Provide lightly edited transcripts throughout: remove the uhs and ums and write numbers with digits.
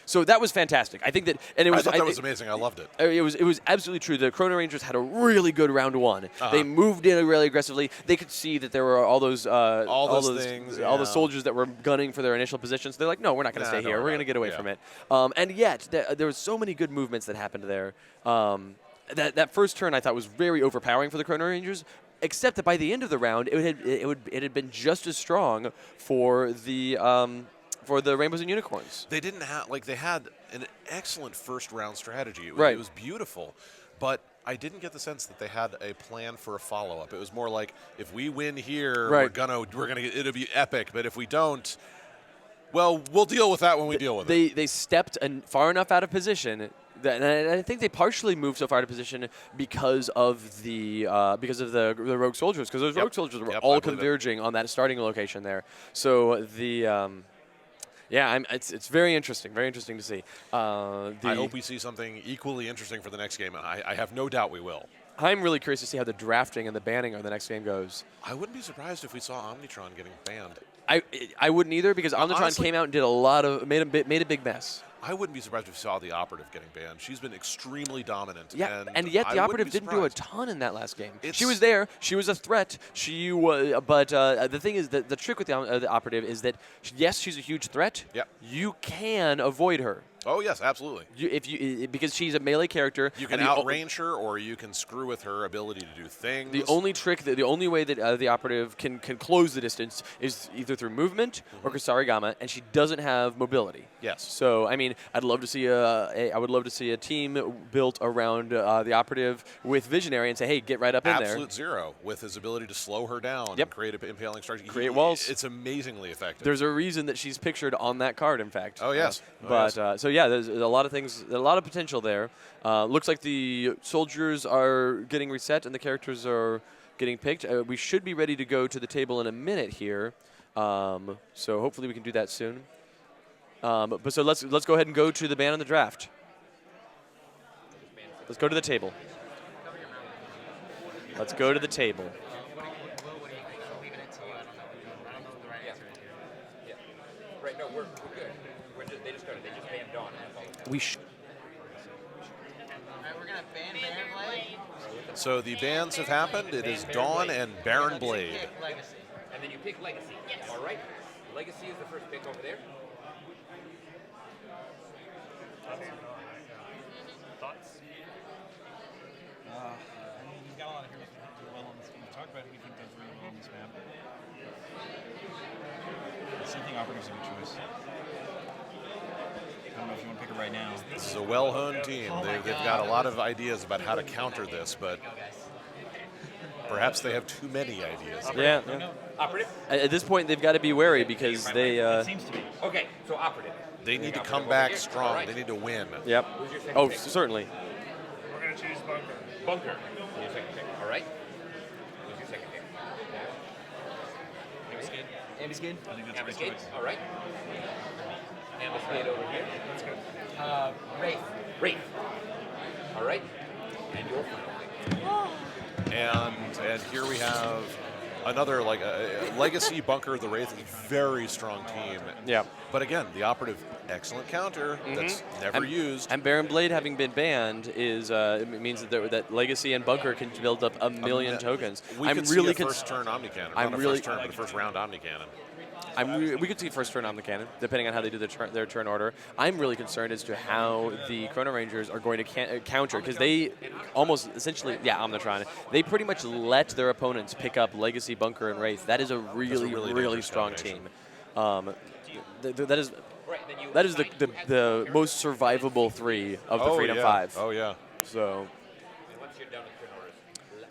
So that was fantastic. I think that, and it was. I thought that was amazing. I loved it. It was absolutely true. The Chrono Rangers had a really good round one. They moved in really aggressively. They could see that there were all those things, all the soldiers that were gunning for their initial positions. They're like, no, we're not going to stay here. We're going to get away from it. And yet there was so many good movements that happened there. That first turn I thought was very overpowering for the Chrono Rangers. Except that by the end of the round, it had been just as strong for the Rainbows and Unicorns. They didn't have they had an excellent first round strategy. It Right. was beautiful, but I didn't get the sense that they had a plan for a follow up. It was more like, if we win here, Right. it'll be epic. But if we don't, well, we'll deal with that when we deal with it. They stepped far enough out of position. And I think they partially moved so far out of position because of the rogue soldiers, because those rogue soldiers were all converging on that starting location there. So it's very interesting to see. I hope we see something equally interesting for the next game. I have no doubt we will. I'm really curious to see how the drafting and the banning of the next game goes. I wouldn't be surprised if we saw Omnitron getting banned. I wouldn't either, because Omnitron honestly, came out and did made a big mess. I wouldn't be surprised if we saw the Operative getting banned. She's been extremely dominant. Yeah, and yet the Operative didn't do a ton in that last game. She was there. She was a threat. She was, but the thing is that the trick with the Operative is that yes, she's a huge threat. Yeah. You can avoid her. Oh yes, absolutely. Because she's a melee character. You can outrange her, or you can screw with her ability to do things. The only way that the Operative can close the distance is either through movement or Kusarigama, and she doesn't have mobility. Yes. So I mean, I would love to see a team built around the Operative with Visionary and say, hey, get right up in there. Absolute Zero with his ability to slow her down and create an impaling structure. Create walls. It's amazingly effective. There's a reason that she's pictured on that card, in fact. Oh yes. So yeah, there's a lot of things, a lot of potential there. Looks like the soldiers are getting reset and the characters are getting picked. We should be ready to go to the table in a minute here. So hopefully we can do that soon. So let's go ahead and go to the ban on the draft. Let's go to the table. Let's go to the table. Right, no, we're good. They just banned Dawn. We should. We're gonna ban Baron Blade. So the bans have happened. It is Dawn and Baron Blade. Legacy. And then you pick Legacy. Yes. All right. Legacy is the first pick over there. Thoughts? I mean, he's got a lot of heroes that do well on this game. Talk about who you think does really well on this map. Same thing, Operative's a good choice. I don't know if you want to pick it right now. This is a well-honed team. They've got a lot of ideas about how to counter this, but perhaps they have too many ideas. Yeah. Operative? At this point, they've got to be wary because they. It seems to be. Okay, so Operative. They need to come back strong. They need to win. Yep. Who's your second Oh, pick? certainly. We're going to choose Bunker. Bunker. Your second pick. All right. Who's your second pick? Ambuscade. Ambuscade? I think that's a good Ambuscade. choice. All right. Ambuscade over here. That's good. Wraith. Wraith. All right. And your final pick. And here we have another Legacy Bunker. The Wraith is a very strong team. Yeah. But again, the Operative, excellent counter that's never used. And Baron Blade having been banned is it means that Legacy and Bunker can build up a million tokens. We could see a first turn Omnicannon. Not a first turn, but a first round Omnicannon. We could see first turn Omnicannon, depending on how they do their turn order. I'm really concerned as to how the Chrono Rangers are going to counter, because they almost essentially, Omnitron, they pretty much let their opponents pick up Legacy, Bunker, and Wraith. That is a really strong team. That is the most survivable three of the Freedom 5. Oh yeah. So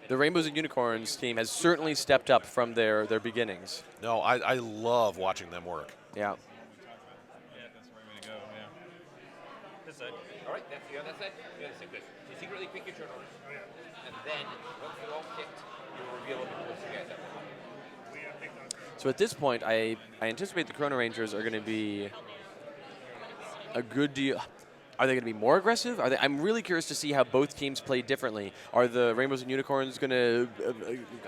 the Rainbows and Unicorns team has certainly stepped up from their beginnings. No, I love watching them work. Yeah. Yeah, that's the right way to go, yeah. This side. All right, that's you on that side. You got the secret. You secretly pick your turn orders. And then, once they're all picked, you'll reveal what you guys have. So at this point, I anticipate the Chrono Rangers are going to be a good deal. Are they going to be more aggressive? I'm really curious to see how both teams play differently. Are the Rainbows and Unicorns going to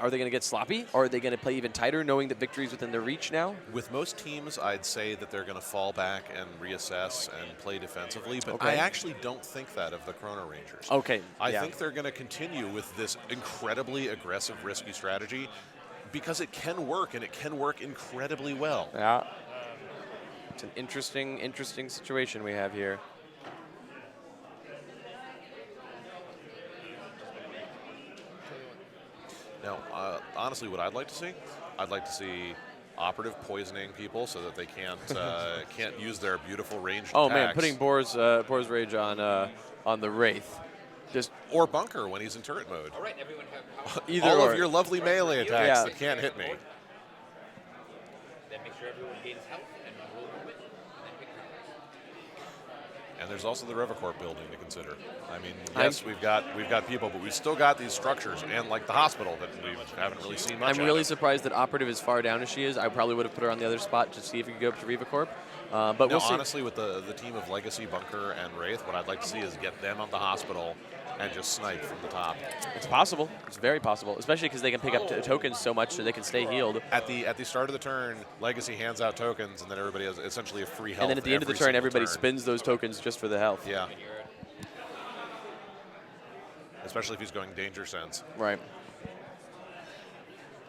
are they going to get sloppy, or are they going to play even tighter, knowing that victory is within their reach now? With most teams, I'd say that they're going to fall back and reassess and play defensively, but Okay. I actually don't think that of the Chrono Rangers. Okay, I yeah. think they're going to continue with this incredibly aggressive, risky strategy because it can work, and it can work incredibly well. Yeah. It's an interesting situation we have here. Now, honestly, what I'd like to see Operative poisoning people so that they can't use their beautiful ranged Oh attacks. man, putting Boar's Rage on the Wraith, just Or Bunker when he's in turret mode. All right, everyone have power. either All or. of your lovely melee attacks Yeah. that can't hit me. Then make sure everyone gains health and roll movement, and then pick powers. And there's also the Revicorp building to consider. I mean, yes, we've got people, but we've still got these structures and like the hospital that we haven't really seen much. I'm really surprised that Operative is far down as she is. I probably would have put her on the other spot to see if we could go up to Revicorp. But No, we'll see. honestly, with the team of Legacy, Bunker, and Wraith, what I'd like to see is get them on the hospital and just snipe from the top. It's possible. It's very possible, especially because they can pick up tokens so much so they can stay healed. At the start of the turn, Legacy hands out tokens, and then everybody has essentially a free health. And then at the end of the every turn, single everybody turn. spins those tokens just for the health. Yeah. Especially if he's going Danger Sense. Right.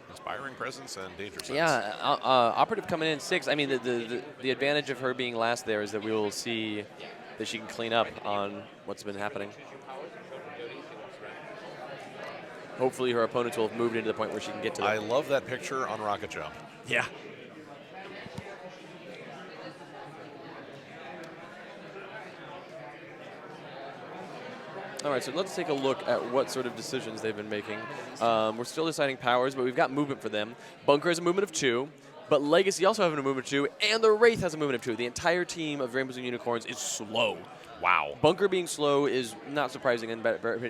Inspiring Presence and Danger Sense. Yeah, Operative coming in 6. I mean, the advantage of her being last there is that we will see that she can clean up on what's been happening. Hopefully her opponents will have moved into the point where she can get to them. I love that picture on Rocket Jump. Yeah. All right, so let's take a look at what sort of decisions they've been making. We're still deciding powers, but we've got movement for them. Bunker has a movement of 2, but Legacy also has a movement of 2, and the Wraith has a movement of 2. The entire team of Rainbows and Unicorns is slow. Wow. Bunker being slow is not surprising and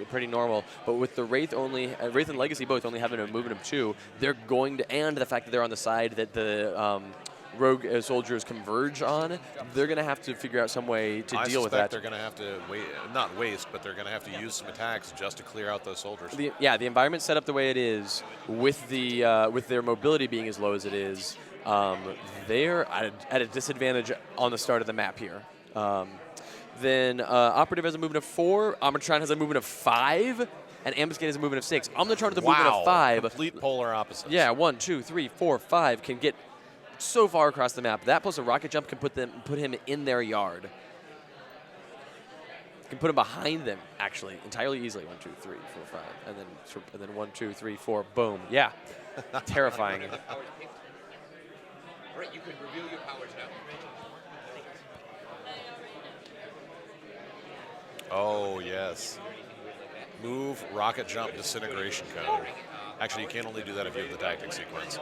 pretty normal, but with the Wraith Wraith and Legacy both only having a movement of 2, they're going to, and the fact that they're on the side that the Rogue soldiers converge on, they're going to have to figure out some way to deal with that. They're going to have to not waste, but they're going to have to use some attacks just to clear out those soldiers. The environment set up the way it is, with their mobility being as low as it is, they're at a disadvantage on the start of the map here. Then Operative has a movement of 4, Omnitron has a movement of 5, and Ambuscade has a movement of 6. Omnitron has a movement of 5. Complete polar opposites. Yeah, 1, 2, 3, 4, 5 can get so far across the map. That plus a rocket jump can put him in their yard. Can put him behind them, actually, entirely easily. 1, 2, 3, 4, 5, and then 1, 2, 3, 4, boom. Yeah, terrifying. Powers picked. All right, you can reveal your powers now. Oh, yes. Move, rocket jump, disintegration cone. Actually, you can't only do that if you have the tactic sequence.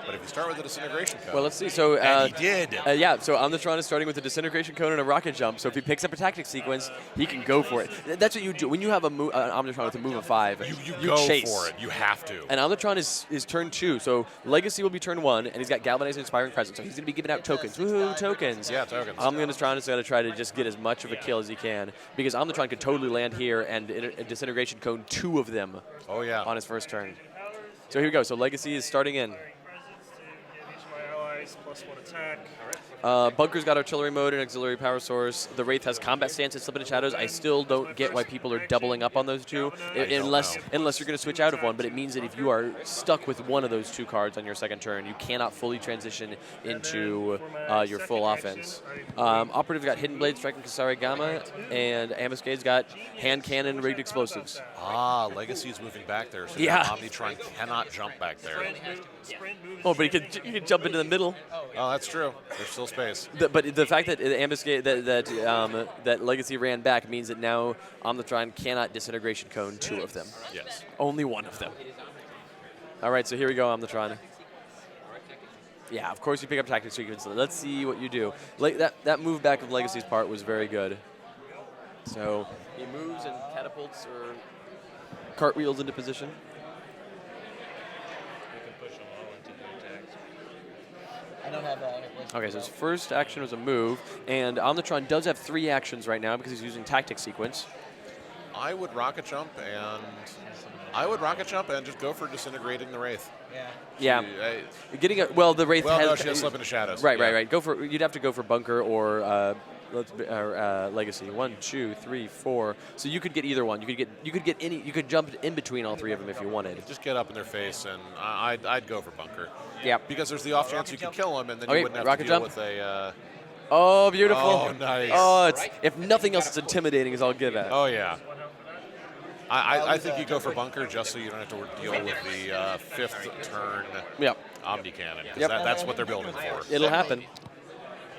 But if you start with the disintegration cone. Well, let's see. So and he did. Yeah, so Omnitron is starting with a disintegration cone and a rocket jump. So if he picks up a tactic sequence, he can go for it. That's what you do. When you have an Omnitron with a move of 5, you go chase. for it. You have to. And Omnitron is turn 2. So Legacy will be turn 1, and he's got Galvanized and Inspiring Presence. So he's going to be giving out tokens. Woohoo, tokens. Yeah, tokens. Omnitron is going to try to just get as much of a kill as he can, because Omnitron could totally land here and disintegration cone 2 of them Oh, yeah. on his first turn. So here we go. So Legacy is starting in. Presence to give each of my allies +1 attack. Bunker's got artillery mode and auxiliary power source. The Wraith has combat stance and slip into shadows. I still don't get why people are doubling up on those two, unless you're going to switch out of one. But it means that if you are stuck with one of those 2 cards on your second turn, you cannot fully transition into your full offense. Operative's got Hidden Blade, Striking Kasari Gamma, and Ambuscade's got Hand Cannon, Rigged Explosives. Ah, Legacy's moving back there, so Yeah. Omnitron cannot jump back there. Oh, but he could jump into the middle. Oh, that's true. There's still space. But the fact that Ambuscade that Legacy ran back means that now Omnitron cannot disintegration cone 2 of them. Yes. Only 1 of them. All right, so here we go, Omnitron. Yeah, of course you pick up tactic sequence. Let's see what you do. That move back of Legacy's part was very good. So he moves and catapults or cartwheels into position. You can push them all into the attacks. I don't have Okay, so his first action was a move, and Omnitron does have 3 actions right now because he's using Tactic Sequence. I would rocket jump and just go for disintegrating the Wraith. Yeah. I- Getting a, well, the Wraith well, has... no, she has slip into shadows. Right, Yeah. right. You'd have to go for Bunker or Legacy. 1, 2, 3, 4. So you could get either one. You could jump in between all 3 of them if you wanted. Just get up in their face, and I'd go for bunker. Yeah. Because there's the off chance you could kill him, and then Okay, you wouldn't have rocket to deal jump. with a. Oh, beautiful. Oh, nice. Oh, if nothing else, it's intimidating, is all I'll give it. Oh yeah. I think you go for bunker just so you don't have to deal with the 5th turn Yep. Omni Cannon. 'Cause Yep. that's what they're building for. It'll happen.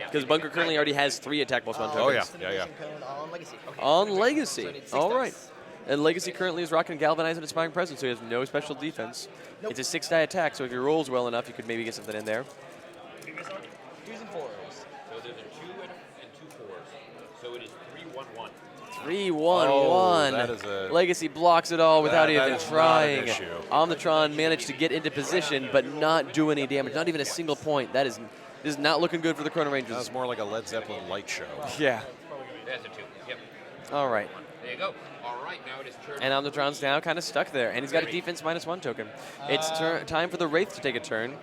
Because Bunker currently already has 3 attack plus 1 tokens. Oh yeah. On Legacy. Okay. On So Legacy. I need 6 All right. dice. And Legacy currently is rocking Galvanize and Inspiring Presence, so he has no special defense. Nope. It's a 6-die attack, so if he rolls well enough, you could maybe get something in there. 2s and 4s. So there's a 2 and 2 4s. So it is 3-1-1. 3-1-1. Oh, that is a- Legacy blocks it all without That even is not an trying. issue. Omnitron managed to get into position, but not do any damage, not even a single point. This is not looking good for the Chrono Rangers. That's more like a Led Zeppelin light show. Yeah. That's a 2. Yep. All right. There you go. All right, now it is turn. And Omnitron's now kind of stuck there, and he's got a defense -1 token. It's time for the Wraith to take a turn.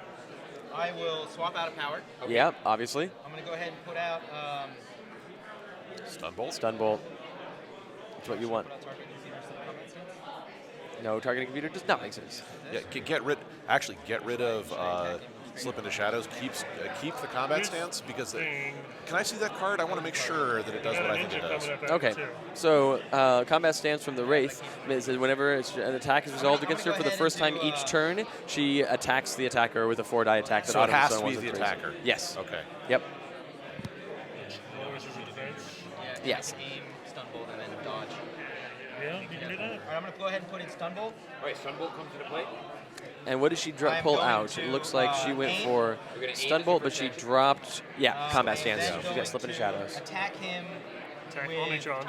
I will swap out a power. Yeah, obviously. I'm going to go ahead and put out Stun bolt. Stun Bolt. That's what you want. put out target computer so the combat stance. No, targeting computer does not make sense. Yeah, get rid of slip into shadows. Keep the combat stance because can I see that card? I want to make sure that it does what I think it does. Okay, so combat stance from the Wraith is that whenever an attack is resolved against her for the first time each turn, she attacks the attacker with a 4-die attack. That So it has automates to be ones the and threes. attacker. Yes. Okay. Yep. Lowers his defense. Yes. Aim, stun bolt, and then dodge. Yeah, you can do that. All right, I'm going to go ahead and put in stun bolt. All right, Sunbolt comes into play. And what did she I'm pull going out? to, It looks like she went aim. for You're gonna Stun aim Bolt, as your but she first dropped, combat I'm stance. then She's got Slip into going to Shadows. Attack him Attack with Omnitron.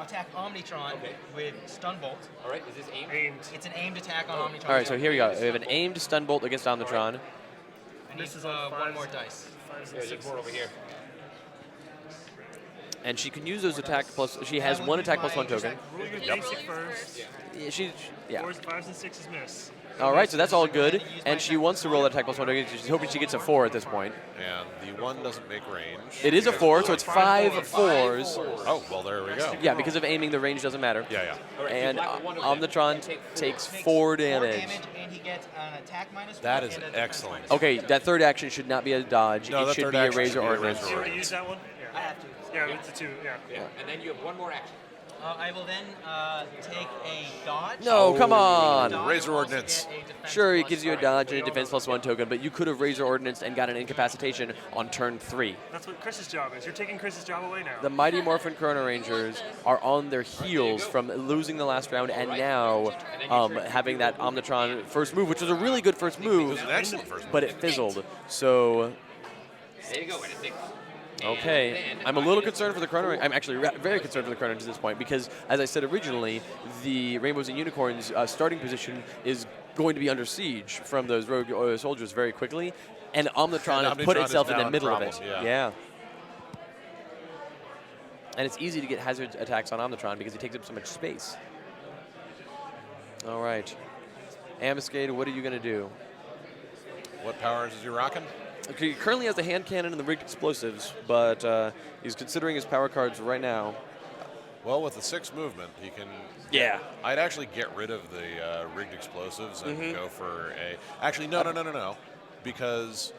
Attack Omnitron Okay. with stun bolt. All right, is this aimed? Aimed. It's an aimed attack on Omnitron. All right, so here we go. We have an aimed Stun Bolt against Omnitron. I need This is on one 5s. more dice. 5s and There's 6s. more over here. And she can use those attack plus, she has 1 attack plus 1 token. Roll your basic first. Yeah. 5s and 6s miss. All right, so that's all good. And she wants to roll that attack plus 1 token. She's hoping she gets a 4 at this point. And the 1 doesn't make range. It is a 4, so it's 5 4s. Oh, well, there we go. Yeah, because of aiming, the range doesn't matter. Yeah. All right, so And black one of them. Omnitron takes 4 damage. And he gets an attack -1. That is and a defense excellent. -1. Okay, that third action should not be a dodge. No, it that should third be a action Razor should be a Ordnance. Razor You already Ordnance. used that one? I have to. Yeah, it's a 2, yeah. Yeah, and then you have one more action. I will then take a dodge. No, come on. Dodge Razor will also Ordnance. get a defense Sure, it plus gives you a 5. dodge and a defense plus 1 token, but you could have Razor Ordnance and got an incapacitation on turn 3. That's what Chris's job is. You're taking Chris's job away now. The Mighty Morphin Chrono Rangers are on their heels from losing the last round and now having that Omnitron first move, which was a really good first It move, was an excellent first but it fizzled. So, There you go, and a 6. okay. I'm a little concerned for the Chrono Rangers. I'm actually very concerned for the Chrono Rangers at this point because, as I said originally, the Rainbows and Unicorns starting position is going to be under siege from those rogue soldiers very quickly, and Omnitron has put Omnitron itself is in the now in middle of it. problems, yeah. Yeah. And it's easy to get hazard attacks on Omnitron because he takes up so much space. All right. Ambuscade, what are you going to do? What powers is he rocking? Okay, he currently has the hand cannon and the rigged explosives, but he's considering his power cards right now. Well, with the 6 movement, he can. Yeah. I'd actually get rid of the rigged explosives and go for a. Actually, no. Because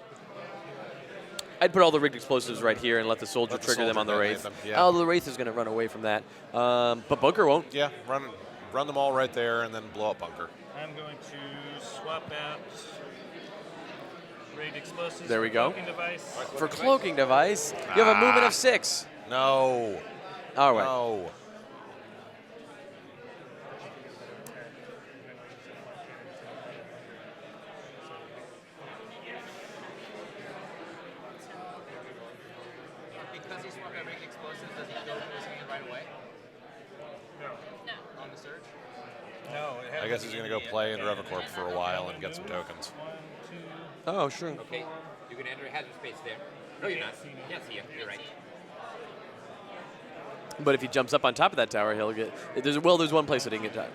I'd put all the rigged explosives right here and let the soldier Let the trigger them soldier on the detonate Wraith. them, yeah. Oh, the Wraith is going to run away from that. But Bunker won't. yeah, run them all right there and then blow up bunker. I'm going to swap out raid explosives. There we for go. cloaking device. For cloaking device, you have a movement of 6. No. All right. No. Because he swapped out ring explosives, does he go for his hand right away No. on the surge? No. It I guess he's going to go play in Revacorp for a while and get some tokens. 1, 2, Oh, sure. Okay, you're going to enter a hazard space there. No, you're not. Can't see him. You're right. But if he jumps up on top of that tower, he'll get. There's one place that he can get to.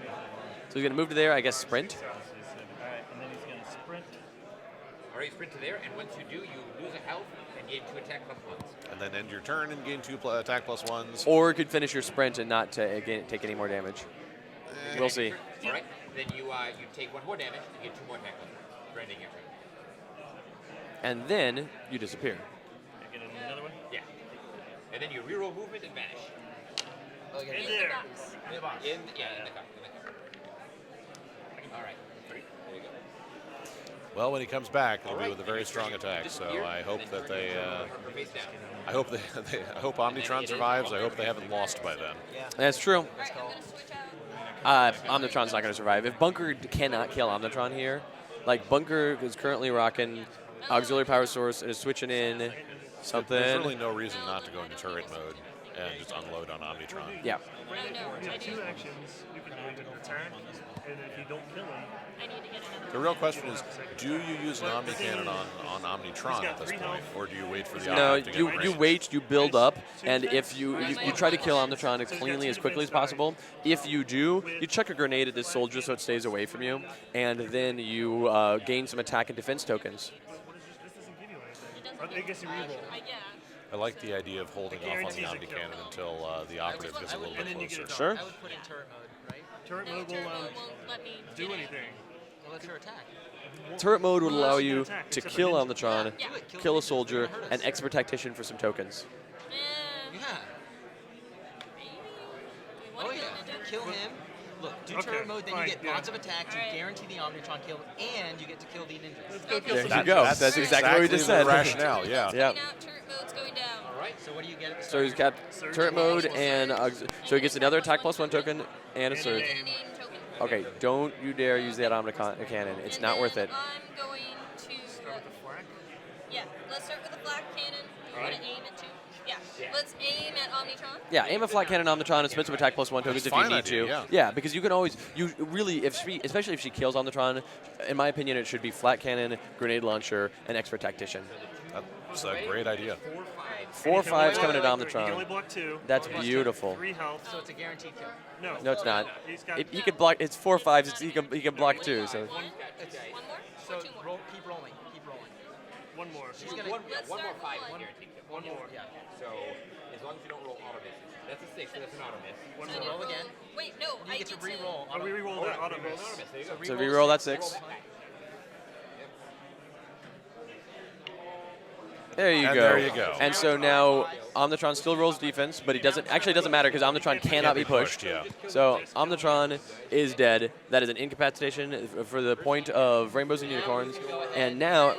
So he's gonna move to there. I guess sprint. Alright, and then he's going to sprint. All right, sprint to there, and once you do, you lose a health and gain 2 attack plus 1s. And then end your turn and gain 2 attack plus 1s. Or you could finish your sprint and not take any more damage. We'll see. All right, then you take 1 more damage and get 2 more attack plus 1s for ending your turn. And then you disappear. I get another one. Yeah. And then you reroll movement and vanish. Look at In this. there. In the box. In the cup. All right. 3. There you go. Well, when he comes back, he'll be with a very strong attack. So I hope that they. Face down. I hope I hope Omnitron survives. I hope they haven't lost by then. Yeah. That's true. Let's go. Omnitron's not going to survive. If Bunker cannot kill Omnitron here, like Bunker is currently rocking auxiliary power source and is switching in something. There's really no reason not to go into turret mode and just unload on Omnitron. Yeah. You have 2 actions. You can either attack, and if you don't kill him, The real question is, do you use an Omni Cannon on Omnitron at this point, or do you wait for the No, Omni to get you range? wait, you build up, and if you try to kill Omnitron as cleanly as quickly as possible. If you do, you chuck a grenade at this soldier so it stays away from you, and then you gain some attack and defense tokens. this doesn't give you anything. I guess you reroll. I like the idea of holding off on the Omni Cannon until the operative gets a little bit closer. Sure. I would put in turret mode, right? Turret mode will let me do anything. Well, let's her attack. Turret mode would allow you attack, to except kill for Omnitron, Yeah. kill a soldier, and expert tactician for some tokens. Yeah. Maybe. We Oh want to yeah. Kill him. Look, do Okay, turret mode, then you fine, get yeah. lots of attacks, you Alright. guarantee the Omnitron kill, and you get to kill the ninjas. Go kill There some you go. That's exactly what we just said. the rationale, yeah. Yep. Turret mode's going down. All right. So what do you get at the So start? he's got turret mode and so he gets another attack plus 1 token and a surge. And a name token. Okay, don't you dare use that Omnicon cannon. It's And not then worth it. I'm going to. Yeah, let's start with a flak cannon. You want to aim at 2? Yeah. Let's aim at Omnitron. Yeah, aim a flat cannon Omnitron and spend some attack plus 1 tokens if you fine need idea, to. yeah. Because you can always, especially if she kills Omnitron, in my opinion, it should be flat cannon, grenade launcher, and expert tactician. That's a great idea. 4 5s coming at He can only Omnitron. block 2. That's beautiful. 3 health. So it's a guaranteed kill. No. No, it's not. He's got He could block. It's 4 5s. He can block 2. So One more? So Or 2 more? keep rolling, keep rolling. one more. She's gonna. One Let's more start 5 with one. guaranteed. One more. Yeah. So as long as you don't roll auto misses. That's a 6, so that's an auto miss. One So I more. need to Roll again. Wait, no. You I get to get re-roll. Oh, we reroll that auto miss. Auto miss. There you go. so reroll that 6. There you And go. there you go. And so now Omnitron still rolls defense, but he doesn't. Actually, it doesn't matter because Omnitron cannot be pushed. Yeah. So Omnitron is dead. That is an incapacitation for the point of rainbows and unicorns. And now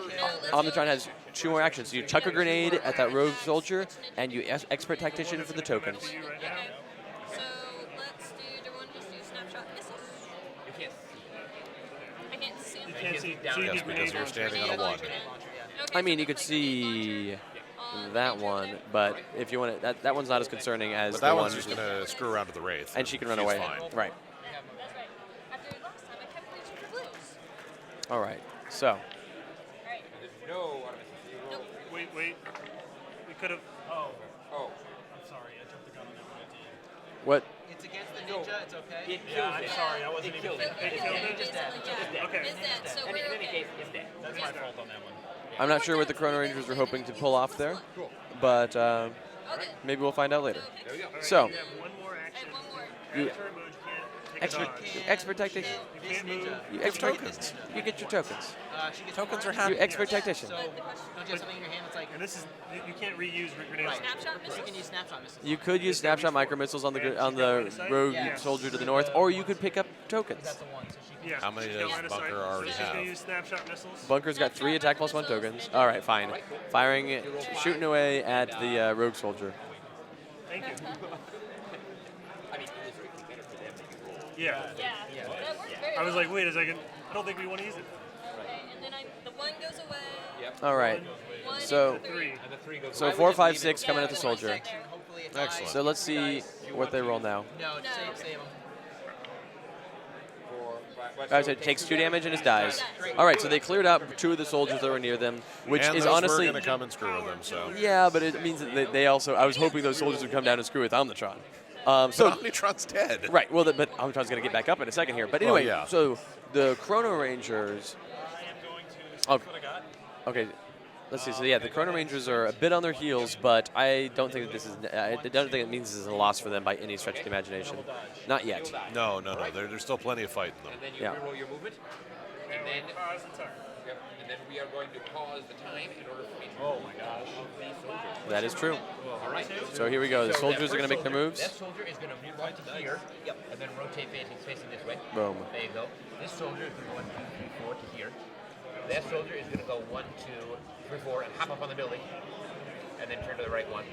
Omnitron has 2 more actions. So you chuck a grenade at that rogue soldier, and you expert tactician for the tokens. So let's do you want to just do snapshot missiles? You can't see. I can't see them. Can't see. Down So you yes, need because grenade you're launcher. standing on a 1. Okay, I mean, so you could that's like grenade see launcher. that one, but if you want to, that one's not as concerning as But the that one. one's just going to screw around to the Wraith. And she can run she's away. Fine. Right. That's right. After last time, I kept reaching for blues. All right. So All right. There's no auto misses. You roll. Wait. We could have. Oh. I'm sorry. I jumped the gun on that one. what? It's against the ninja, it's okay. It kills it. sorry, I wasn't It even kills So, it. okay, killed it? basically, yeah. Okay. Is that, so In we're any okay. case, it's dead. That's my fault on that one. I'm not sure what the Chrono Rangers were hoping to pull off there, but Okay. maybe we'll find out later. There we go. All right, So- you have one more I action. have one more. You- Turret mode, you can't take Expert, a dodge. expert tactician. You can't move. You expert tokens. You get your tokens. She gets Tokens are cards. happy. You expert tactician. So, don't you have something in your hand that's like, And this is you can't reuse grenade launcher. Snapshot you missiles? can use snapshot missiles. You could use snapshot micro missiles on the rogue Yeah. soldier to the north, or you could pick up tokens. That's the one, so she can. Yeah. How many she's does got line of sight. Bunker already So she's have? gonna use snapshot missiles. Bunker's got 3 attack plus 1 tokens. All right, fine. Firing, shooting away at the rogue soldier. Thank you. I mean, it was strictly better for them that you roll. Yeah. Yeah. That works very I was well. like, wait a second. I don't think we want to use it. Okay, and then the 1 goes away. Yep. All right. 1 So- and 3. 3. And the 3 goes So away. 4, 5, 6 coming at the soldier. Section, hopefully it Excellent. dies. So let's see what they roll now. No, save them. 4, 5, So it takes 2 damage and it dies. All right, so they cleared out 2 of the soldiers that were near them, which and is those honestly. were going to come and screw with them. So Yeah, but it means that they also. I was hoping those soldiers would come down and screw with Omnitron. so Omnitron's dead. Right. Well, but Omnitron's going to get back up in a second here. But anyway, yeah. so the Chrono Rangers. Okay. Okay. Let's see. So yeah, the Chrono Rangers are a bit on their heels, but I don't think that this is. I don't think it means this is a loss for them by any stretch of the imagination. Not yet. No. There's still plenty of fight in them. And then you reroll your movement. And then, and then we are going to pause the time in order for me to. Oh my gosh. That is true. All right. So here we go. The soldiers are going to make their moves. That soldier is going to move on to here. Yep. And then rotate facing this way. Boom. There you go. This soldier is going to go 1, 2, 3, 4 to here. That soldier is going to go 1, 2, 3, 4 and hop up on the building. And then turn to the right one.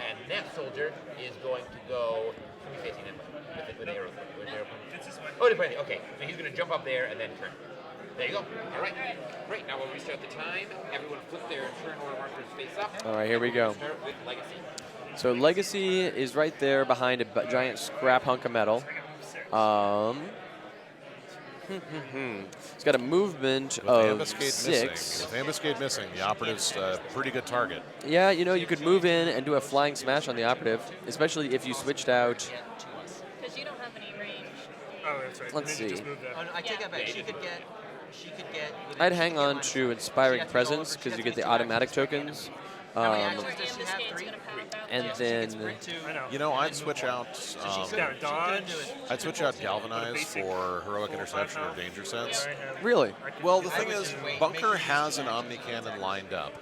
And that soldier is going to go. Should be facing that way with the arrow. Oh, different. Okay. So he's going to jump up there and then turn. There you go. All right. Great. Now we'll restart the time. Everyone flip their turn order markers face up. All right, here we go. Start with Legacy. So Legacy is right there behind a giant scrap hunk of metal. It's got a movement With of Ambuscade 6. missing, with Ambuscade missing, the operative's a pretty good target. Yeah, you know, you could move in and do a flying smash on the operative, especially if you switched out. Because you don't have any range. Oh, that's right. Let's And then you see. just move that. Oh, no, I take that back. She could get. I'd hang on to Inspiring Presence because you get the automatic tokens. How many Um, actions does she have? Ambuscade's 3? gonna pound out and there. then, I know. You know, I'd switch out. Yeah, dodge. I'd switch out Galvanize for Heroic Interception or Danger Sense. really? Well, the thing is, Bunker has an Omni Cannon lined up,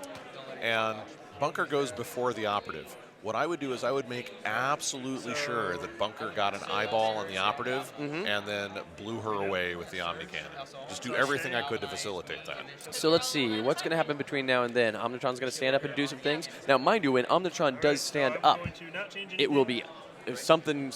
and Bunker goes before the operative. What I would do is I would make absolutely sure that Bunker got an eyeball on the operative and then blew her away with the Omni Cannon. Just do everything I could to facilitate that. So let's see. What's going to happen between now and then? Omnitron's going to stand up and do some things. Now, mind you, when Omnitron does stand up, it will be something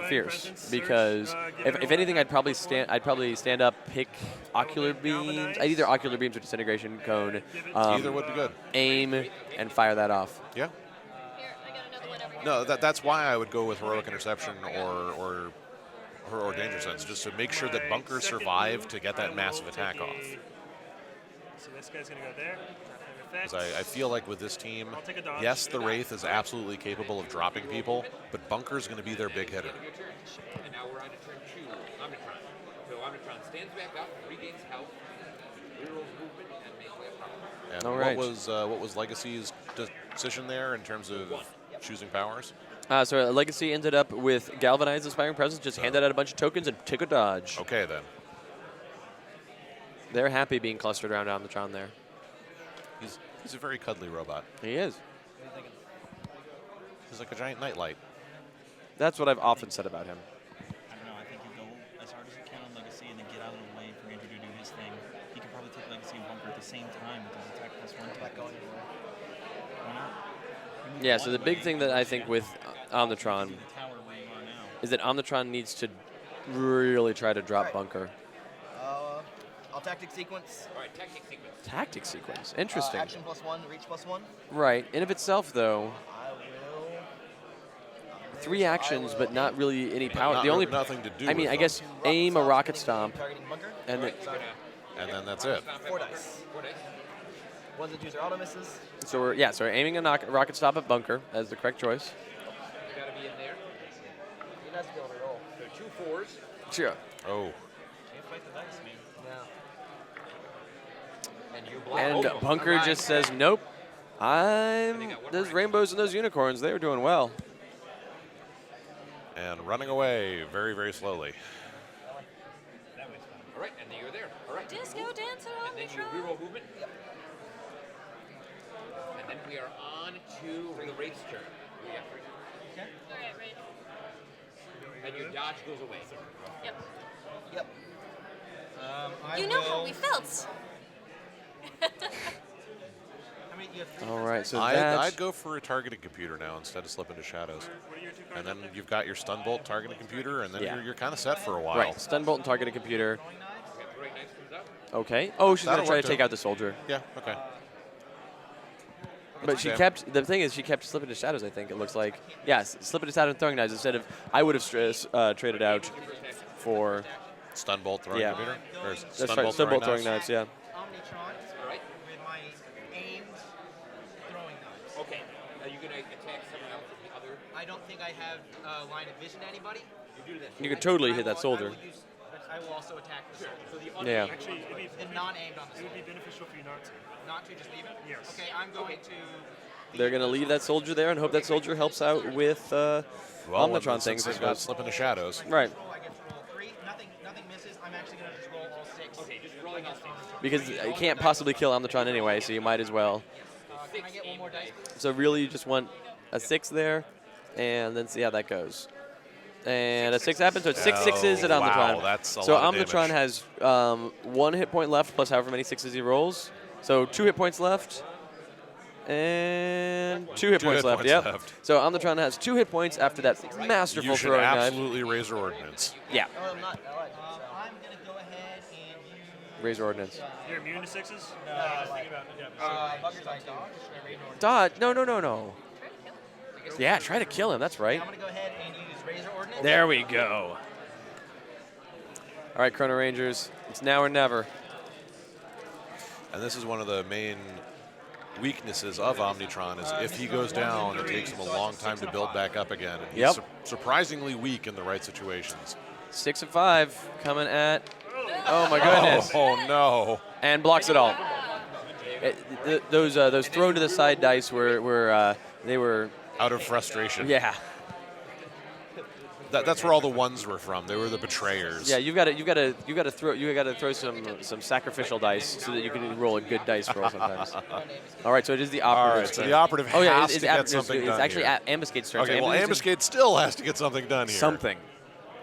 fierce. Because if anything, I'd probably stand up, pick Ocular Beams, either Ocular Beams or Disintegration Cone, Either would be good. aim, and fire that off. Yeah. Here, I got another one over here. No, that's why I would go with Heroic Interception or Danger Sense, just to make sure that Bunker survived to get that massive attack off. So this guy's going to go there. Because I feel like with this team, I'll take a dodge. yes, the Wraith is absolutely capable of dropping people, but Bunker's going to be their big hitter. Your turn. And now we're on to turn 2, Omnitron. So Omnitron stands back up, regains health, rerolls movement, and melee power. And All right. what was Legacy's decision there in terms of choosing powers? So Legacy ended up with Galvanized Inspiring Presence, just handed out a bunch of tokens and take a dodge. Okay, then. They're happy being clustered around Omnitron there. He's a very cuddly robot. He is. He's like a giant nightlight. That's what I've often said about him. I don't know. I think you go as hard as you can on Legacy and then get out of the way for Andrew to do his thing. He can probably take Legacy and Bunker at the same time with his attack +1. Why not? Yeah, so the big thing that I think with Omnitron The tower where you are now. is that Omnitron needs to really try to drop Right. Bunker. I'll tactic sequence. All right, tactic sequence. Tactic sequence. Interesting. Action +1, reach +1. Right. In of itself, though, I will. 3 actions, but not really any power. Not The only nothing to do I mean, with I guess Two aim a stops, rocket hitting stomp, targeting bunker. and then, And then that's it. 4 dice. 4 dice. Ones that use their auto misses. so we're aiming a rocket stop at Bunker as the correct choice. You got to be in there. He has to be able to roll. So 2 4s. Sure. Oh. Can't fight the dice, man. Yeah. And you block And both of them. Bunker All right. just says, nope. Those rainbows and those unicorns, they were doing well. And running away very, very slowly. All right, and you're there. All right. Disco dancer And then you Omnitron. reroll movement. And then we are on to the Wraith's turn. Yeah. All right, right. And your dodge goes away. Yep. Yep. You know how we felt. How many? You have 3 All right, so I'd that's go for a targeting computer now instead of slip into shadows. What are your 2 cards? And then you've got your stun bolt targeting computer, and then Yeah. you're kind of set for a while. right. Stun bolt and targeted computer. Okay, throwing knives comes up. Okay. Oh, she's gonna That'll try work to too. take out the soldier. Yeah. Okay. But she okay. kept, the thing is, she kept slipping to shadows, I think, it looks like. Yes, slipping to shadows and throwing knives instead of, I would have traded out for Stun bolt throwing Yeah. computer? Or That's stun right. bolt Stun bolt throwing throwing knives. Yeah. Omnitron with my aimed throwing knives. Okay. Are you going to attack someone else with the other? I don't think I have line of vision to anybody. You do this. You could totally I hit that will- soldier. I will also attack the soldier. So the Yeah. Actually, it'd be, The non-aimed on the it would soldier. be beneficial for you not to. Not to just leave it? Yes. Okay, I'm going to... They're gonna leave that soldier there and hope that soldier helps out with Well, Omnitron since things. I they've got suppose. slip in the shadows. Right. I get to roll 3. Nothing misses. I'm actually going to just roll all 6. Okay, just rolling all 6. Because you can't possibly kill Omnitron anyway, so you might as well. Can I get one more dice, please? So really, you just want a 6 there, and then see how that goes. And a 6 happens, so it's 6 sixes at Oh, Omnitron. wow, that's a so lot of Omnitron damage. has 1 hit point left, plus however many 6s he rolls. So 2 hit points left, and 2 hit points left. Yep. So Omnitron has 2 hit points after that masterful You should throwing knife. absolutely razor ordnance. Yeah, Oh, I'm not. I like it, so. I'm going to go ahead and use... razor ordnance. You're immune to 6s? Bunker's like dodge. Dodge? No. Yeah, try to kill him. That's right. I'm going to go ahead and use Razor Ordnance. There we go. All right, Chrono Rangers, it's now or never. And this is one of the main weaknesses of Omnitron is if he goes down, it takes him a long time to build back up again. And he's Yep. surprisingly weak in the right situations. 6 and 5 coming at. Oh my goodness! Oh no! And blocks it all. Those thrown to the side dice were they were Out of frustration. yeah. That's where all the ones were from. They were the betrayers. Yeah, you got to throw some sacrificial dice so that you can roll a good dice roll sometimes. All right, so it is the All operative. right, so the operative Oh yeah, has it's to get something it's done actually here. Ambuscade's turn. Okay, well, Ambuscade still has to get something done here. something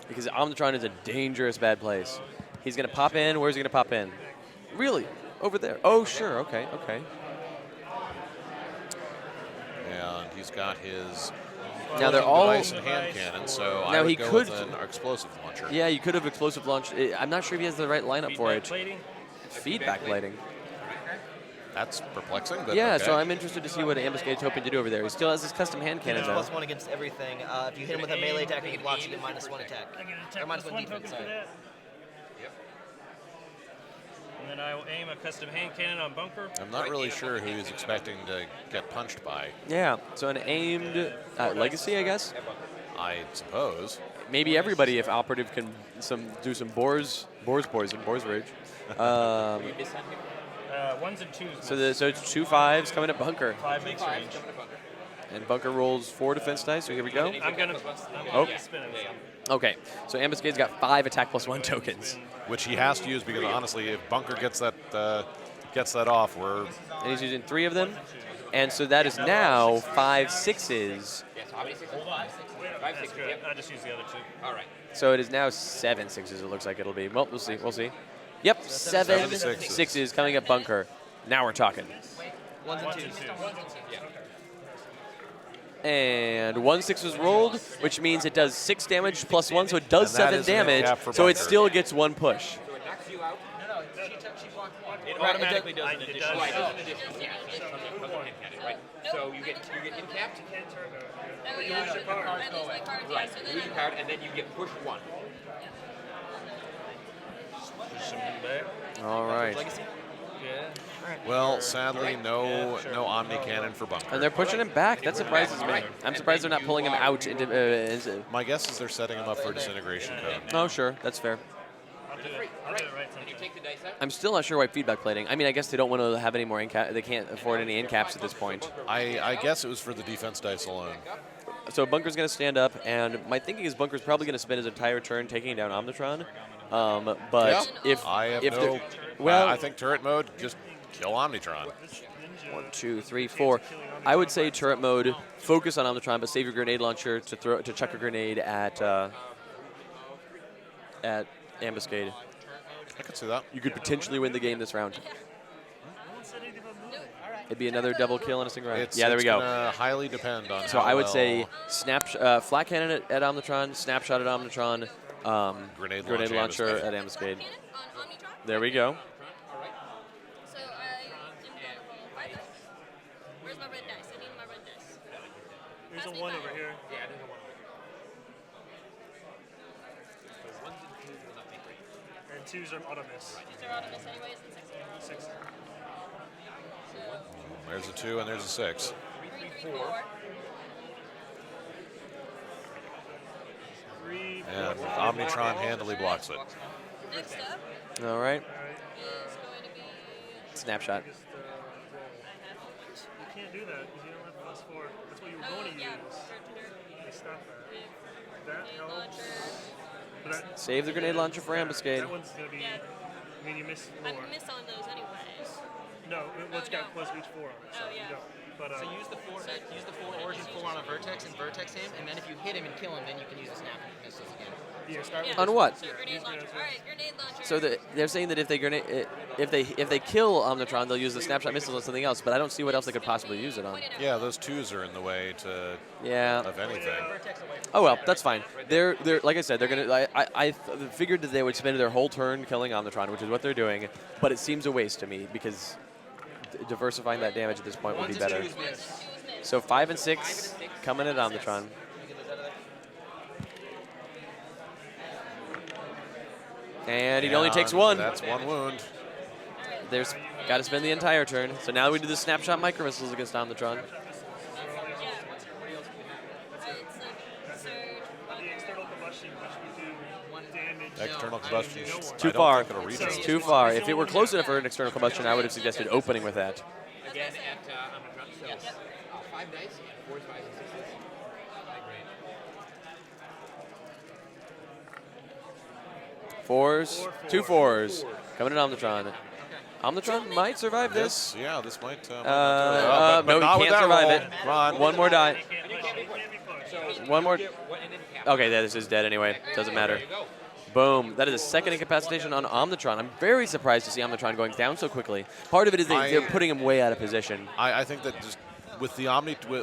because Omnitron is a dangerous bad place. He's gonna pop in. Where's he gonna pop in? Really? Over there? Oh sure. Okay. And he's got his Now they're all. device and hand cannon, so I Now would he go could- with an explosive launcher. Yeah, you could have explosive launch. I'm not sure if he has the right lineup for it. Plating? Feedback lighting. That's perplexing, but Yeah, okay. so I'm interested to see what Ambuscade's hoping to do over there. He still has his custom hand cannon though. +1 against everything. If you hit him with a melee attack and he blocks, you get -1 attack. I get an Or attack minus plus 1 1 token defense, for sorry. that. And then I will aim a custom hand cannon on Bunker. I'm not really sure who he's expecting to get punched by. Yeah, so an aimed legacy, I guess. I suppose. Maybe everybody if operative can do some boars rage. 1s and 2s. So it's 2 5s coming at Bunker, 5 makes range. and Bunker rolls 4 defense dice. So here we go. I'm gonna Oh. spin it. Okay, so Ambuscade's got 5 attack +1 tokens, Which he has to use because honestly, if Bunker gets that off, we're and he's using 3 of them, and so that is now 5 6s. Yes, how many 6s? 5 That's 6s. good. Yep. I just used the other 2. All right. So it is now 7 6s. It looks like it'll be. Well, we'll see. Yep, 7 7 6s coming at Bunker. Now we're talking. 1s and 1s 2s. and 2s. And 1 6 was rolled, which means it does 6 damage +1, so it does And that 7 is an damage. handicap for So it Bunker. still gets 1 push. So it knocks you out. No, she blocked 1. It automatically does an It additional. does. Right, it's an additional. Yeah, it's from the hand cannon, right? So you get incapped, Oh, yeah. I lose my card, yeah. right? So You then lose your card, and then you get pushed 1. All right. Legacy? well, sadly, no Omni Cannon for Bunker. And they're pushing him back. That surprises me. I'm surprised they're not pulling him out into. My guess is they're setting him up for disintegration code. Oh, sure. That's fair. I'll do it right And you sometime. take the dice out. I'm still not sure why feedback plating. I mean, I guess they don't want to have any more incap. They can't afford any incaps at this point. I guess it was for the defense dice alone. So Bunker's going to stand up, and my thinking is Bunker's probably going to spend his entire turn taking down Omnitron. But if I have if no. they're- well, I think turret mode just kill Omnitron. 1, 2, 3, 4. I would say turret mode. Focus on Omnitron, but save your grenade launcher to chuck a grenade at Ambuscade. I could see that. You could potentially win the game this round. It'd be another double kill in a single round. It's, Yeah, there we it's go. gonna highly depend on. So how I would well say flat cannon at Omnitron, snapshot at Omnitron, Grenade grenade launcher launcher Ambuscade. at Ambuscade. Cannon on Omnitron. There we go. So I am going to roll 5 dice. Where's my red dice? I need my red dice. There's Pass a me 1 5. over here. Yeah, there's a 1 over here. So 1s and 2s will not make range. twos are auto miss. Twos are auto miss anyways, and 6. 6. So There's a 2 and there's a 6. 3, 3, 4. 3, 4. And Omnitron handily blocks it. Next up All right. is going to be Snapshot. You can't do that because you don't have +4. That's what you were going to yeah, use. They stop that. That grenade helps. launcher. But that, Save the grenade launcher for ambuscade. that one's going to be, Yeah. I mean, you miss 4. I miss on those anyways. No, it's Oh, got no. plus each 4 on it. So Oh, yeah. you don't. But, So use the four origin 4 on a vertex and vertex him, and then if you hit him and kill him, then you can use the snap missiles again. yeah. Start with Yeah. On what? So grenade launcher. All right, grenade launcher. So they're saying that if they kill Omnitron, they'll use the snapshot missiles on something else. But I don't see what else they could possibly use it on. Point it out. Yeah, those 2s are in the way to Yeah. of anything. Oh well, that's fine. They're like I said, they're gonna. I figured that they would spend their whole turn killing Omnitron, which is what they're doing. But it seems a waste to me because diversifying that damage at this point would be better. Ones and twos miss. So 5 and 6 coming at Omnitron. And he only takes 1. That's 1 wound. There's got to spend the entire turn. So now we do the snapshot micro missiles against Omnitron. Yeah. It's like surge. the external combustion, which would do 1 damage. External combustion. Too I don't far. think it'll reach It's us. too far. If it were close enough for an external combustion, I would have suggested opening with that. Again at Omnitron. So 5 dice, 4s, 5s, and 6s. High grade. 4s, 2 4s. Coming at Omnitron. Omnitron might survive this. Yeah, this might. No, but he not with can't that survive roll. it. Come on. One more die. So One more. And then cap. Okay, this is dead anyway. Doesn't matter. There you go. Boom. That is a second incapacitation on Omnitron. I'm very surprised to see Omnitron going down so quickly. Part of it is they're putting him way out of position. I think that just with the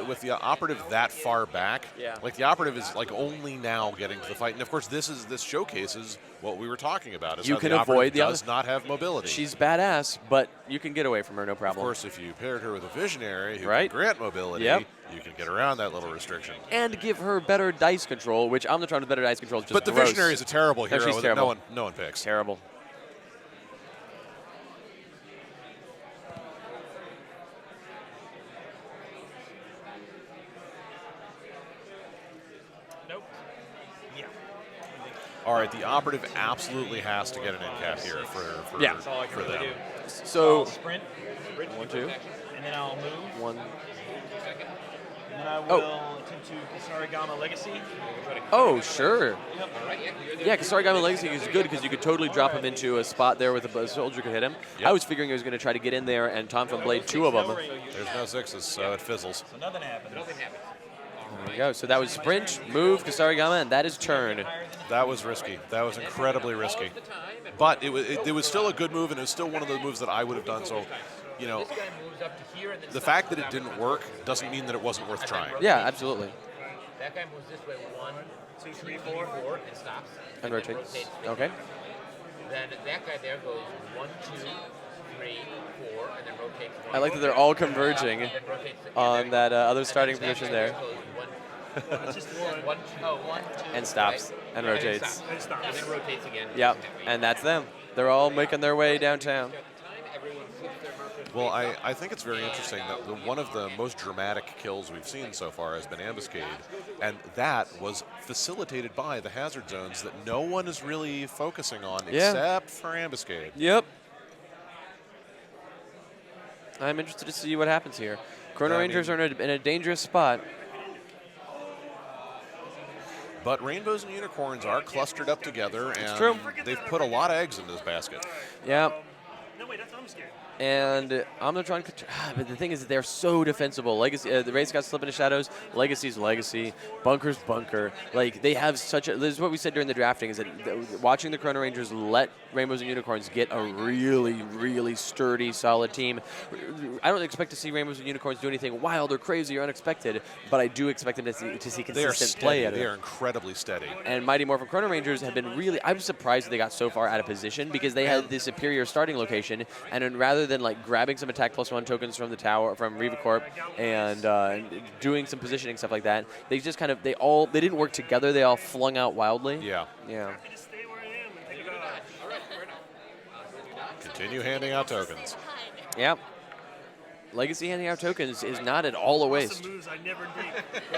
with the operative that far back, Yeah. like the operative is like only now getting to the fight, and of course this showcases what we were talking about. Is You how can the avoid operative the does not have mobility. She's badass, but you can get away from her, no Of problem. course, if you paired her with a visionary who Right. can grant mobility, Yep. you can get around that little restriction. And give her better dice control, which Omnitron with better dice control is just But the gross. visionary is a terrible No, hero she's that terrible. no one picks. Terrible. nope. Yeah. All right, the operative absolutely has to get an end cap here for Yeah. That's all I can for really them. do. So, I'll sprint, 1, 2, and then I'll move, 1. and then I will attempt to Kasarigama Legacy. Oh, sure. Alright, yeah, you're there. Yeah, Kasarigama Legacy is good because you could totally drop him into a spot there with a soldier could hit him. Yep. I was figuring he was going to try to get in there and Tom from Blade 2 of them. There's no 6s, so it fizzles. So nothing happens. Nothing happens. There we go. So that was sprint, move, Kasarigama, and that is turn. That was risky. That was incredibly risky. But it was still a good move, and it was still one of the moves that I would have done. So, you know, This guy moves up to here and then the stops fact that it without didn't moving. work doesn't mean that it wasn't worth trying. Yeah, absolutely. That guy moves this way 1, 2, 3, 4, 4. 4, and stops. And then rotates. rotates. Okay. Then that guy there goes 1, 2, 3, 4, and then rotates. I like that they're all converging And then rotates again. on that other And starting then that position guy there. goes It's just one. 1, 2, And stops and right, rotates. stops. And stops. And then rotates again. Yep, and that's them. They're all making their way downtown. Everyone flips their markers. Well, I think it's very interesting that one of the most dramatic kills we've seen so far has been Ambuscade, and that was facilitated by the hazard zones that no one is really focusing on Yeah. except for Ambuscade. Yep. I'm interested to see what happens here. Chrono I Rangers mean- are in a dangerous spot. But rainbows and unicorns are clustered up together, and true. they've put a lot of eggs in this basket. Yeah. No, wait, that's I'm scared. And Omnitron, but the thing is that they're so defensible. Legacy, the Rays got slip into shadows. Legacy's legacy. Bunker's bunker. Like they have such a. This is what we said during the drafting: is that watching the Chrono Rangers let Rainbows and Unicorns get a really, really sturdy, solid team. I don't expect to see Rainbows and Unicorns do anything wild or crazy or unexpected, but I do expect them to see They are consistent play steady. out of They it. are incredibly steady. And Mighty Morphin Chrono Rangers have been really. I'm surprised they got so far out of position because they had the superior starting location, and then rather than like grabbing some attack +1 tokens from the tower from Riva Corp and doing some positioning stuff like that, they just kind of they didn't work together. They all flung out wildly. Yeah. Yeah. I just stay where I am and take a dodge. Continue handing out tokens. Yep. Legacy handing out tokens is not at all a waste. Some moves I never did. And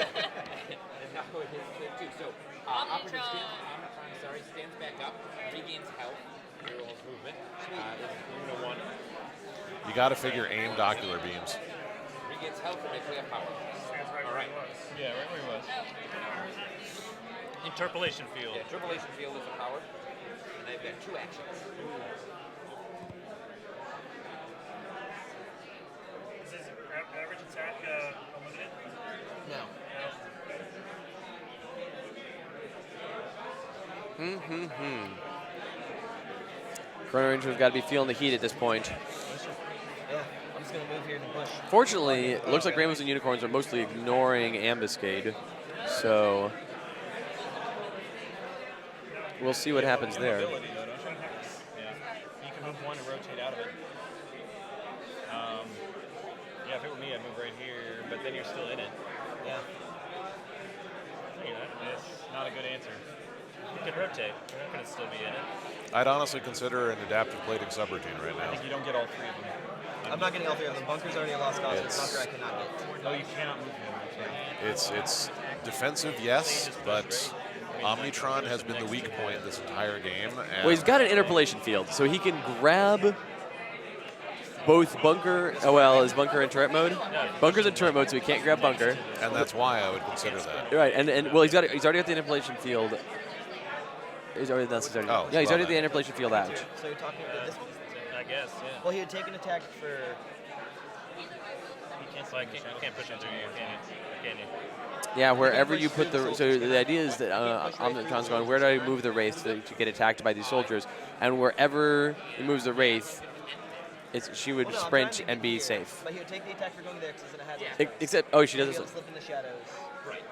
now it hits him too. So, Operative Omnitron, stands back up, regains health, reroll movement. Is 1. You got to figure aimed ocular beams. Regains health and makes way of power. All right. Yeah, right where he was. Interpolation field. Yeah, Interpolation field is a power. And I've got 2 actions. Is his average attack unlimited? No. Chrono Ranger's got to be feeling the heat at this point. Yeah, I'm just gonna move here and push. Fortunately, it looks like Rainbows and Unicorns are mostly ignoring Ambuscade, so we'll see what happens there. Ability, though, don't you? Yeah. You can move 1 and rotate out of it. Yeah, if it were me, I'd move right here, but then you're still in it. Yeah. You know, it's not a good answer. You could rotate. You're not going to still be in it. I'd honestly consider an adaptive plating subroutine right I now. think you don't get all 3 of them. I'm not getting all 3 of them. Bunker's already a lost cause. It's- Bunker I cannot get. Oh, you cannot move them. That's right. It's defensive, yes, but Omnitron has been the weak point this entire game. And Well, he's got an interpolation field, so he can grab both Bunker. Oh well, is Bunker in turret mode? Bunker's in turret mode, so he can't grab Bunker. and that's why I would consider that. Right, and well, he's already got the interpolation field. He's already Oh, yeah, he's already well got the then. interpolation field out. So you're talking about this one? I guess, yeah. Well, he had taken attack for. You can't push into you, can you? Yeah, wherever you put the so the idea is that Omnitron's going, where do I move the Wraith to get attacked by these soldiers? And wherever he moves the Wraith, she would Well, no, I'm sprint trying to and get be here, safe. But he would take the attack for going there because he's in a hazard. Except, oh, she He'll doesn't. slip in the shadows. Right.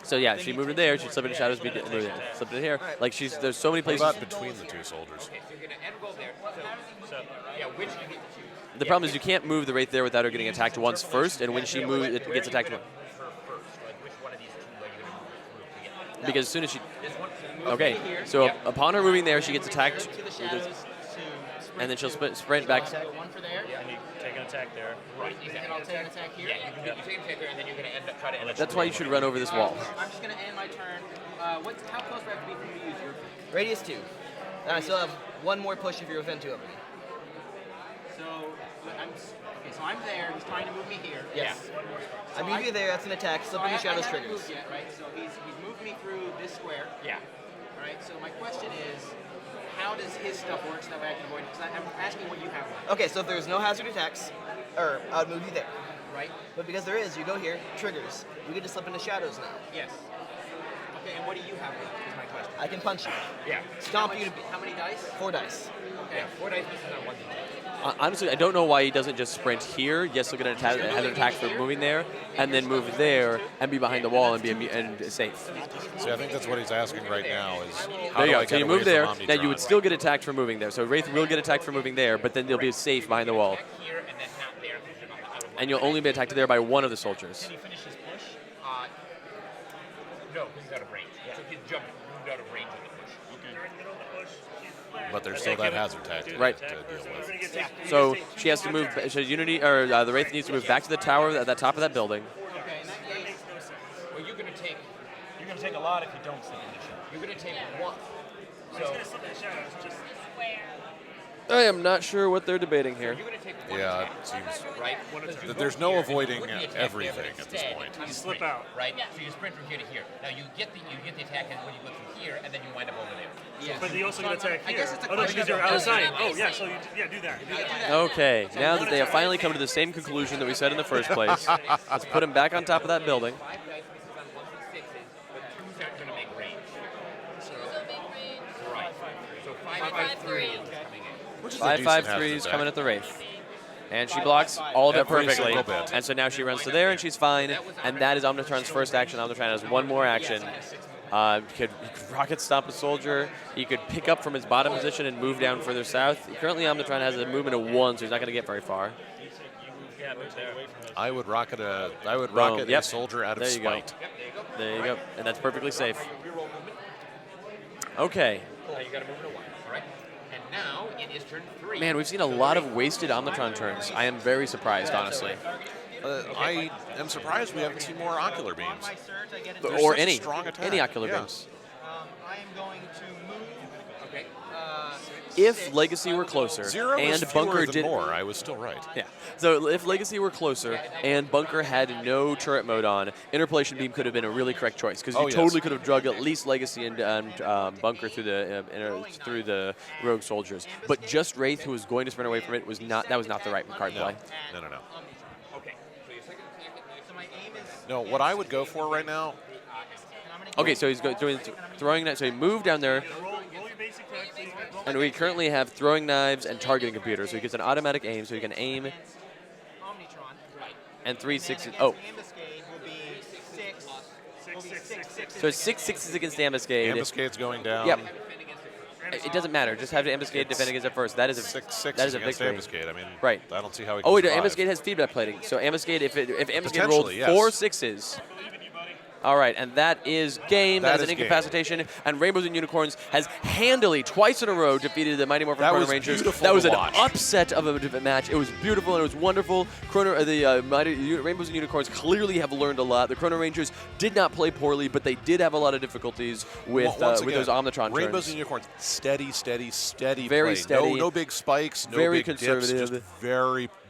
So yeah, if she moved it there, she'd slip into shadows, be moved it. Slip it here. Like there's so many What places. about between the 2 soldiers? Okay, so you're going to end goal there. So, yeah, which you get to choose. The problem is you can't move the Wraith there without her getting attacked once first, and when she moves, it gets attacked Move her first. Like, which one of these 2 are you going to move through to get? because as soon as she. This one. So you move Okay, me here. so Yep. upon her moving there, she gets attacked, To the shadows to sprint. and then she'll sprint back. Attack 1 for there. And you take an attack there. Right. You think I'll take an attack here? Yeah, you can take attack there, and then you're going to end up trying to end up. That's why you should run over this wall. I'm just gonna end my turn. How close do I have to be for you to use your radius 2? And I still have 1 more push if you're within 2 of me. So I'm there. He's trying to move me here. Yes. I move you there. That's an attack. Slip in the shadows I haven't triggers. moved yet, right? So he's moved me through this square. Yeah. All right. So my question is, how does his stuff work so that way I can avoid it? Because I'm asking what you have left, Okay, so if there's no hazard attacks, I would move you there. right? But because there is, you go here, triggers. We get to slip into shadows now. Yes. Okay. And what do you have left? Is my question. I can punch you. Yeah. Stomp you to How many dice? 4 dice. Okay. 4 dice misses on 1 d10. Honestly, I don't know why he doesn't just sprint here. Yes, he'll get an attack for moving there, and then move there and be behind the wall and be safe. See, I think that's what he's asking right now is how There do you I go. So get you away move there. from Now you Omnitron? would still get attacked for moving there. So Wraith will get attacked for moving there, but then they'll be safe behind the wall, Back here and then not there. because you're not out of and you'll only be attacked there by one of the soldiers. Can you finish his push? No, because he's out of range. So he's moved out of range of the push. But there's still that hazard tag Right. to deal with. So she has to move. So Unity or the Wraith needs to move back to the tower at the top of that building. Okay. In that case, Well, you're going to take A lot if you don't slip into shadows. You're going to take 1. So I am not sure what they're debating here. you're going to take 1 Yeah, attack, it seems right? Because you that go there's no here and you avoiding wouldn't attack everything there, but at this instead point. You slip sprint, out. right? So you sprint from here to here. Now you get the attack and when you go through here, and then you wind up over there. yeah. But you also get attack I here. guess it's a Oh, no, question because you're of- out of sight. Yeah, Oh, yeah, I so see. do that. Okay, now that they have finally come to the same conclusion that we said in the first place, let's put him back on top of that building. 5 dice misses on 1s and 6s, but 2s aren't going to make range. So big range. Right. So 5 5, 3 3. is coming in. Which is a 5 decent 5 hazard 3 is tag. coming at the Wraith. And she blocks all of it Every perfectly. single bit. And so now she runs to there and she's fine. And that is Omnitron's first action. Omnitron has one more action. He could rocket stomp a soldier. He could pick up from his bottom position and move down further south. Currently, Omnitron has a movement of 1, so he's not going to get very far. Yeah, move there away from those. I would rocket a Yep. soldier out of There you go. spite. There you go. And that's perfectly safe. Okay. Now you got to move to 1, all right? And now it is turn 3. Man, we've seen a lot of wasted Omnitron turns. I am very surprised, honestly. I am surprised we haven't seen more ocular beams. They're Or such a any strong attack. any ocular Yeah. beams. I am going to move. Okay. If Legacy were closer 0 and was fewer Bunker than did more. I was still right. Yeah. So if Legacy were closer and Bunker had no turret mode on, Interpolation Beam could have been a really correct choice because you yes. totally could have drug at least Legacy and Bunker through the Rogue soldiers. But just Wraith, who was going to sprint away from it, was not the right card play. No. Okay. So your second attack at night. So my aim is. No, what I would go for right now, Okay, so he's doing throwing that. So he moved down there, Roll your basic attacks. and we currently have throwing knives and targeting computer. So he gets an automatic aim, so he can aim Omnitron. and 3 6. And Oh, Ambuscade will be 6. Will be 6. so it's 6 6s against Ambuscade. Ambuscade's going down. Yep. It doesn't matter. Just have the Ambuscade defend against it first. That is a 6-6 that is a against victory. Ambuscade. I mean, Right. I don't see how he Oh can wait, survive. Ambuscade has feedback plating. So Ambuscade, if Ambuscade rolled Potentially, yes. 4 6s. All right, and that is game. That That is is an game. incapacitation. And Rainbows and Unicorns has handily, twice in a row, defeated the Mighty Morphin That Chrono was Rangers. beautiful That was to an watch. upset of a match. It was beautiful and it was wonderful. Rainbows and Unicorns clearly have learned a lot. The Chrono Rangers did not play poorly, but they did have a lot of difficulties with Once again, those Omnitron Rainbows turns. and Unicorns, steady Very play. steady. No big spikes, no Very big dips, conservative. just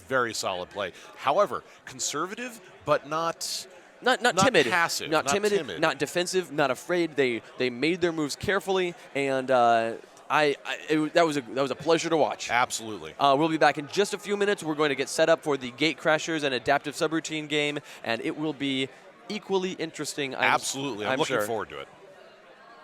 very solid play. However, conservative, but not Not timid, passive, not not timid, not defensive, not afraid. They made their moves carefully, and that was a pleasure to watch. absolutely. We'll be back in just a few minutes. We're going to get set up for the Gate Crashers and Adaptive Subroutine game, and it will be equally interesting. Absolutely. I'm looking sure. forward to it.